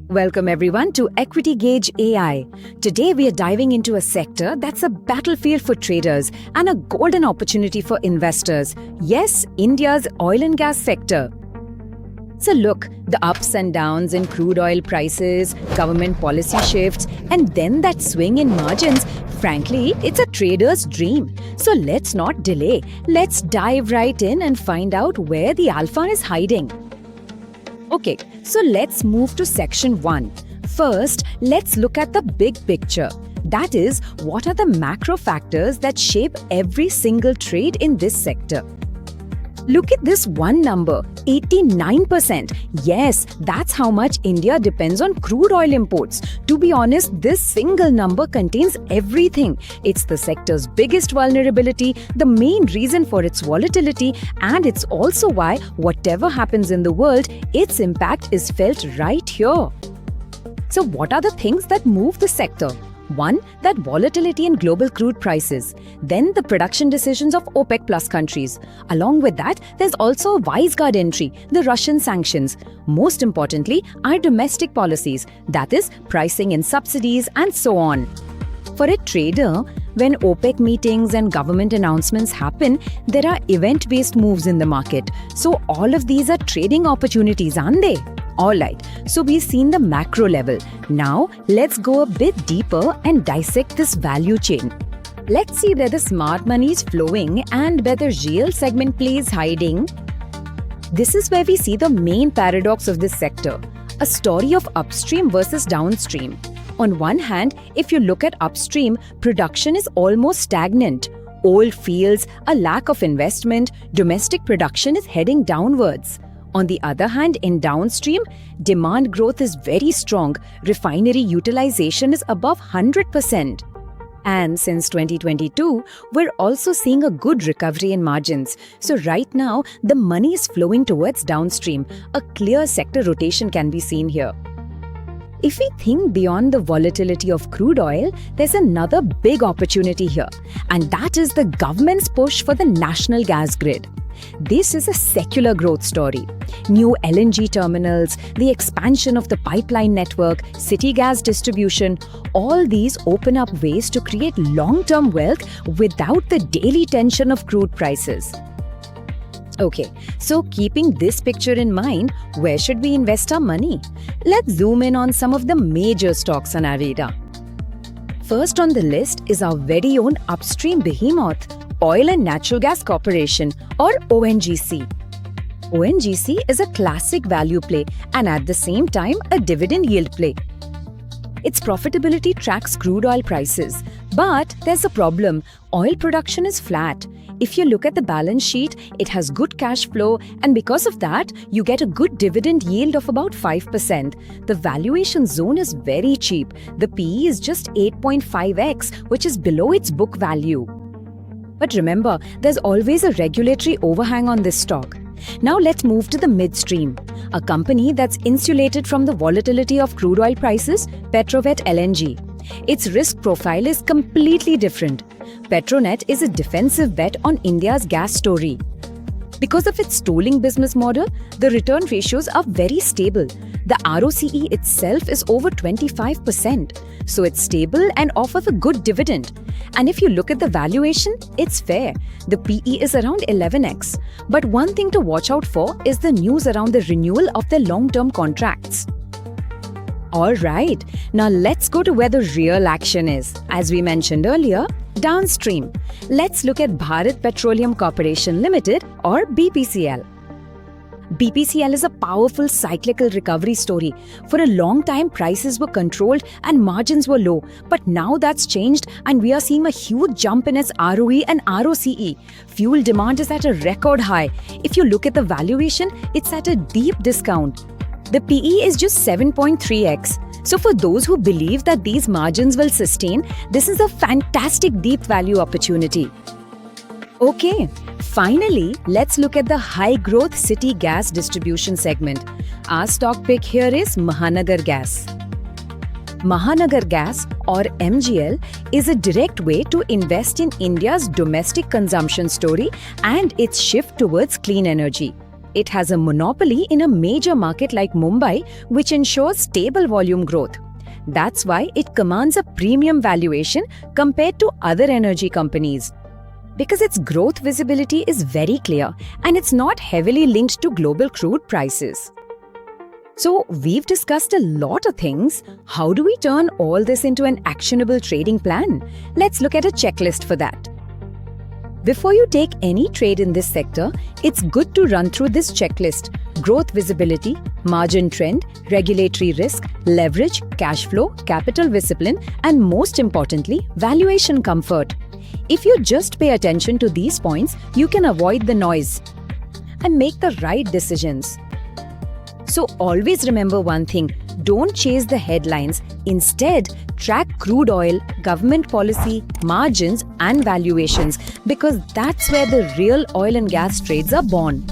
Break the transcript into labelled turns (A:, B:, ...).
A: Welcome everyone to Equity Gauge AI. Today we are diving into a sector that's a battlefield for traders and a golden opportunity for investors. Yes, India's oil and gas sector. So look, the ups and downs in crude oil prices, government policy shifts, and then that swing in margins. Frankly, it's a trader's dream. So let's not delay. Let's dive right in and find out where the alpha is hiding. Okay, so let's move to section 1. First, let's look at the big picture. That is, what are the macro factors that shape every single trade in this sector? Look at this one number, 89%. Yes, that's how much India depends on crude oil imports. To be honest, this single number contains everything. It's the sector's biggest vulnerability, the main reason for its volatility, and it's also why whatever happens in the world, its impact is felt right here. So what are the things that move the sector? One, that volatility in global crude prices. Then the production decisions of OPEC plus countries. Along with that, there's also a wiseguard entry, the Russian sanctions. Most importantly, our domestic policies, that is, pricing and subsidies and so on. For a trader, when OPEC meetings and government announcements happen, there are event-based moves in the market. So all of these are trading opportunities, aren't they? Alright, so we've seen the macro level. Now, let's go a bit deeper and dissect this value chain. Let's see where the smart money is flowing and where the real segment play is hiding. This is where we see the main paradox of this sector, a story of upstream versus downstream. On one hand, if you look at upstream, production is almost stagnant. Old fields, a lack of investment, domestic production is heading downwards. On the other hand, in downstream, demand growth is very strong. Refinery utilization is above 100%. And since 2022, we're also seeing a good recovery in margins. So right now, the money is flowing towards downstream. A clear sector rotation can be seen here. If we think beyond the volatility of crude oil, there's another big opportunity here. And that is the government's push for the national gas grid. This is a secular growth story. New LNG terminals, the expansion of the pipeline network, city gas distribution, all these open up ways to create long-term wealth without the daily tension of crude prices. Okay, so keeping this picture in mind, where should we invest our money? Let's zoom in on some of the major stocks on our radar. First on the list is our very own upstream behemoth, Oil and Natural Gas Corporation, or ONGC. ONGC is a classic value play and at the same time a dividend yield play. Its profitability tracks crude oil prices. But there's a problem. Oil production is flat. If you look at the balance sheet, it has good cash flow, and because of that, you get a good dividend yield of about 5%. The valuation zone is very cheap. The PE is just 8.5x, which is below its book value. But remember, there's always a regulatory overhang on this stock. Now let's move to the midstream. A company that's insulated from the volatility of crude oil prices, Petronet LNG. Its risk profile is completely different. Petronet is a defensive bet on India's gas story. Because of its tolling business model, the return ratios are very stable. The ROCE itself is over 25%. So it's stable and offers a good dividend. And if you look at the valuation, it's fair. The PE is around 11x. But one thing to watch out for is the news around the renewal of their long-term contracts. Alright, now let's go to where the real action is. As we mentioned earlier, downstream. Let's look at Bharat Petroleum Corporation Limited, or BPCL. BPCL is a powerful cyclical recovery story. For a long time, prices were controlled and margins were low. But now that's changed and we are seeing a huge jump in its ROE and ROCE. Fuel demand is at a record high. If you look at the valuation, it's at a deep discount. The PE is just 7.3x. So for those who believe that these margins will sustain, this is a fantastic deep value opportunity. Okay, finally, let's look at the high-growth city gas distribution segment. Our stock pick here is Mahanagar Gas. Mahanagar Gas, or MGL, is a direct way to invest in India's domestic consumption story and its shift towards clean energy. It has a monopoly in a major market like Mumbai, which ensures stable volume growth. That's why it commands a premium valuation compared to other energy companies. Because its growth visibility is very clear and it's not heavily linked to global crude prices. So, we've discussed a lot of things. How do we turn all this into an actionable trading plan? Let's look at a checklist for that. Before you take any trade in this sector, it's good to run through this checklist: growth visibility, margin trend, regulatory risk, leverage, cash flow, capital discipline, and most importantly, valuation comfort. If you just pay attention to these points, you can avoid the noise and make the right decisions. So always remember one thing: don't chase the headlines. Instead, track crude oil, government policy, margins, and valuations, because that's where the real oil and gas trades are born.